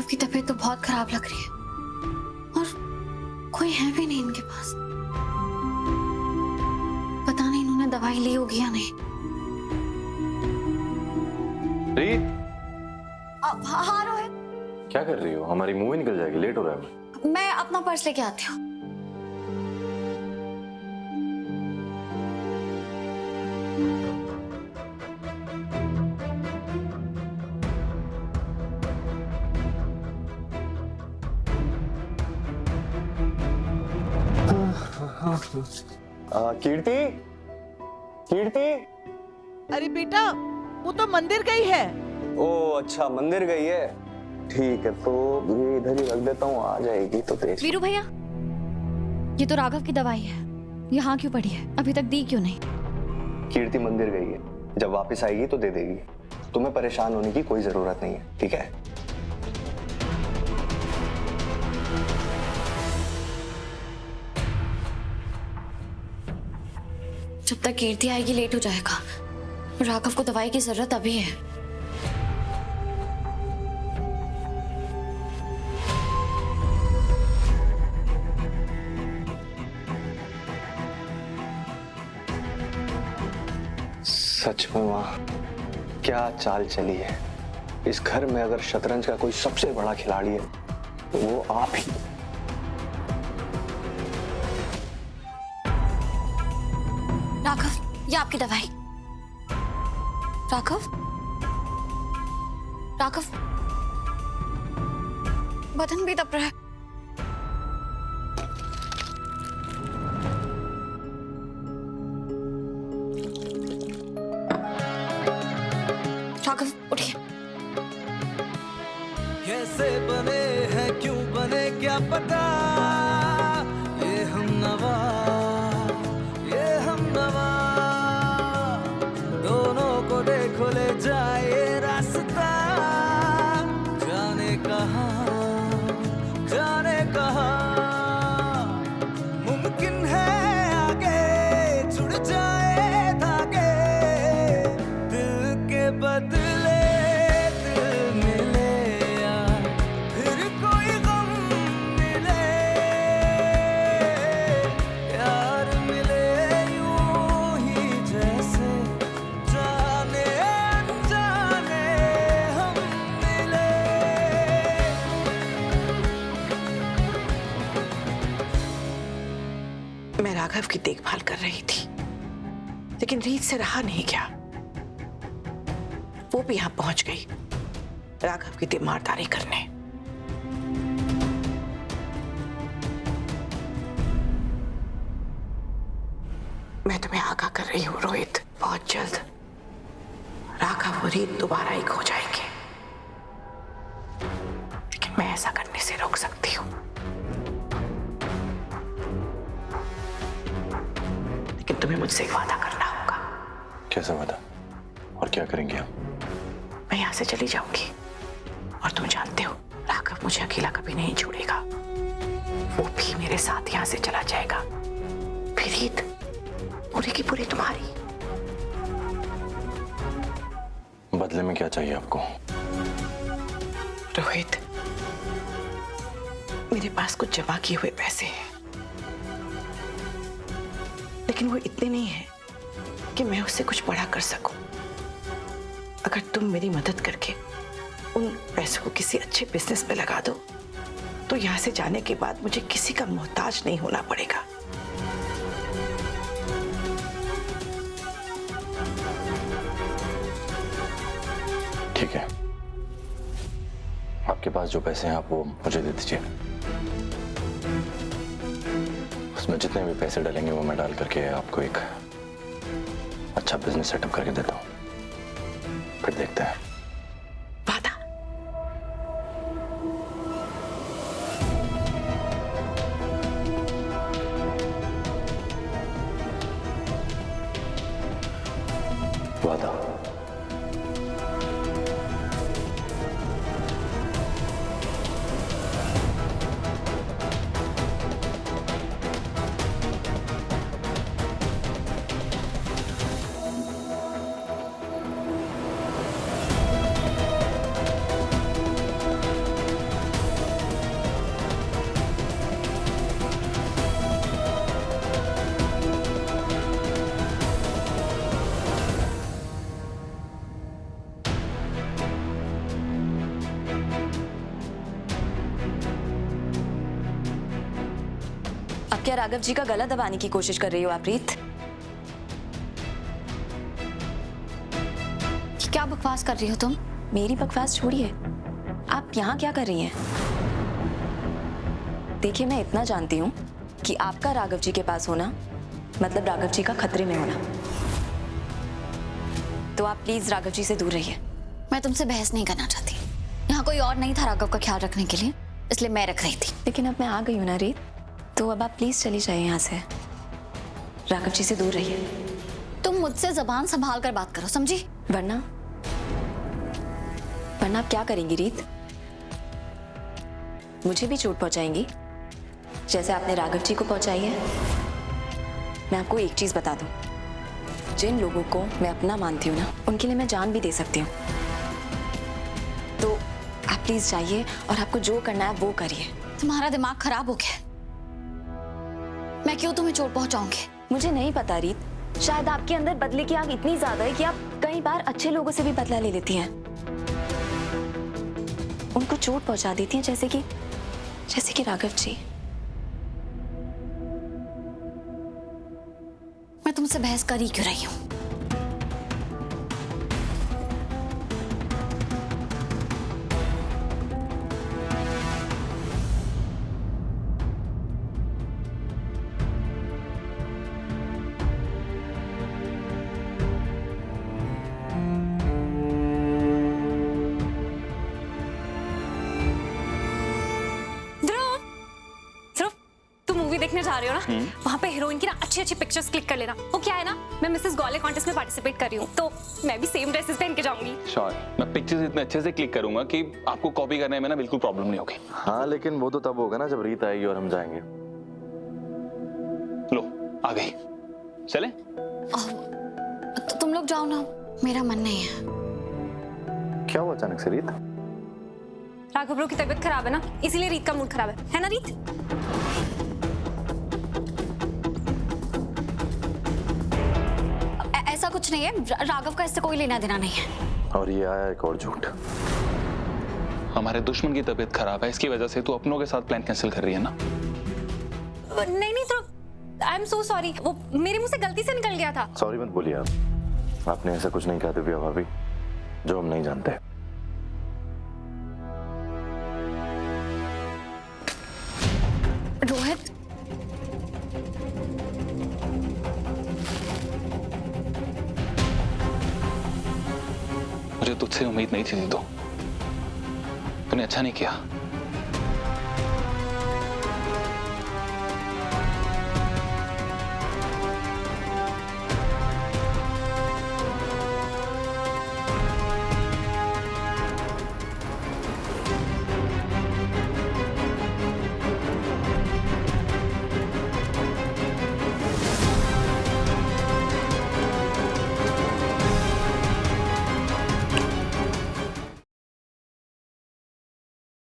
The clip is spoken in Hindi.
की तबीयत तो बहुत खराब लग रही है और कोई है भी नहीं इनके पास। पता नहीं इन्होंने दवाई ली होगी या नहीं। रीत, हाँ रोहित। क्या कर रही हो? हमारी मूवी निकल जाएगी, लेट हो रहा है। मैं अपना पर्स लेके आती हूँ। कीर्ति, कीर्ति। अरे बेटा, वो तो मंदिर गई है। ओ अच्छा, मंदिर गई है। ठीक है, तो ये इधर ही रख देता हूँ, आ जाएगी तो देख। वीरू भैया, ये तो राघव की दवाई है, यहाँ क्यों पड़ी है? अभी तक दी क्यों नहीं? कीर्ति मंदिर गई है, जब वापस आएगी तो दे देगी। तुम्हें परेशान होने की कोई जरूरत नहीं है, ठीक है? जब तक कीर्ति आएगी लेट हो जाएगा। राघव को दवाई की जरूरत अभी है। सच में माँ, क्या चाल चली है। इस घर में अगर शतरंज का कोई सबसे बड़ा खिलाड़ी है तो वो आप ही। राघव, ये आपकी दवाई। राघव, राघव, बदन भी दब रहा है। राघव, उठिए। कैसे बने हैं, क्यों बने, क्या पता। ये हम नवा, ये हम नवा, दोनों को देखो ले जाए रास्ता। जाने कहाँ, जाने कहाँ, मुमकिन है आगे जुड़ जाए धागे। दिल के बदले दिल मिले, या फिर कोई गम मिले। यार मिले यूं ही जैसे जाने अनजाने हम मिले। मैं राघव की देखभाल कर रही थी, लेकिन रीत से रहा नहीं गया। वो भी यहां पहुंच गई राघव की तीमारदारी करने। मैं तुम्हें आगाह कर रही हूं रोहित, बहुत जल्द राघव और रीत दोबारा एक हो जाएंगे। लेकिन मैं ऐसा करने से रोक सकती हूँ। लेकिन तुम्हें मुझसे एक वादा करना होगा। कैसा वादा? और क्या करेंगे हम? मैं यहाँ से चली जाऊंगी, और तुम जानते हो राघव मुझे अकेला कभी नहीं छोड़ेगा। वो भी मेरे साथ यहाँ से चला जाएगा। फिर रीत पूरी की पूरी तुम्हारी। बदले में क्या चाहिए आपको? रोहित, मेरे पास कुछ जमा किए हुए पैसे हैं, लेकिन वो इतने नहीं हैं कि मैं उससे कुछ बड़ा कर सकूं। अगर तुम मेरी मदद करके उन पैसों को किसी अच्छे बिजनेस में लगा दो, तो यहाँ से जाने के बाद मुझे किसी का मोहताज नहीं होना पड़ेगा। ठीक है, आपके पास जो पैसे हैं आप वो मुझे दे दीजिए। उसमें जितने भी पैसे डलेंगे वो मैं डाल करके आपको एक अच्छा बिजनेस सेटअप करके देता हूँ। फिर देखते हैं। वादा? वादा। राघव जी का गला दबाने की कोशिश कर रही हो आप रीत? क्या बकवास कर रही हो तुम? मेरी बकवास छोड़िए, आप यहाँ क्या कर रही हैं? देखिए, मैं इतना जानती हूँ कि आपका राघव जी के पास होना मतलब राघव जी का खतरे में होना। तो आप प्लीज राघव जी से दूर रहिए। मैं तुमसे बहस नहीं करना चाहती। यहाँ कोई और नहीं था राघव का ख्याल रखने के लिए, इसलिए मैं रख रही थी। लेकिन अब मैं आ गई हूँ ना रीत, तो अब आप प्लीज चली जाइए यहाँ से। राघव जी से दूर रहिए। तुम मुझसे जबान संभाल कर बात करो, समझी? वरना आप क्या करेंगी रीत? मुझे भी चोट पहुंचाएंगी जैसे आपने राघव जी को पहुंचाई है? मैं आपको एक चीज बता दूं, जिन लोगों को मैं अपना मानती हूँ ना, उनके लिए मैं जान भी दे सकती हूँ। तो आप प्लीज जाइए और आपको जो करना है वो करिए। तुम्हारा दिमाग खराब हो गया। मैं क्यों तुम्हें चोट पहुंचाऊंगी? मुझे नहीं पता रीत, शायद आपके अंदर बदले की आग इतनी ज्यादा है कि आप कई बार अच्छे लोगों से भी बदला ले लेती हैं, उनको चोट पहुंचा देती हैं, जैसे कि राघव जी। मैं तुमसे बहस कर ही क्यों रही हूँ? देखने जा रहे हो ना, वहाँ पे हीरोइन की ना अच्छी पिक्चर्स क्लिक कर लेना। वो क्या है ना, मैं मिसेस गौले कॉन्टेस्ट में पार्टिसिपेट कर रही हूँ, तो मैं भी सेम ड्रेसेस पहन के जाऊंगी। श्योर, मैं पिक्चर्स इतने अच्छे से क्लिक करूंगा कि आपको कॉपी करने में ना बिल्कुल प्रॉब्लम नहीं होगी। हाँ, लेकिन वो तो तब होगा ना जब रीत आएगी और हम जाएंगे। लो, आ गई। चले? तो तुम लोग जाओ ना, मेरा मन नहीं है। क्या हुआ अचानक से रीत? राघव ब्रो की तबीयत खराब है ना, इसीलिए रीत का मूड खराब है ना रीत? ऐसा कुछ नहीं है, राघव का इससे कोई लेना देना नहीं है। और ये आया एक और झूठ। हमारे दुश्मन की तबीयत खराब है, इसकी वजह से तू अपनों के साथ प्लान कैंसिल कर रही है ना? नहीं तो आई एम सो सॉरी, वो मेरे मुंह से गलती से निकल गया था। सॉरी मत बोलिए आप। आपने ऐसा कुछ नहीं कहा दिव्या भाभी जो हम नहीं जानते। रोहित, मुझे तुझसे उम्मीद नहीं थी दीदो, तूने अच्छा नहीं किया।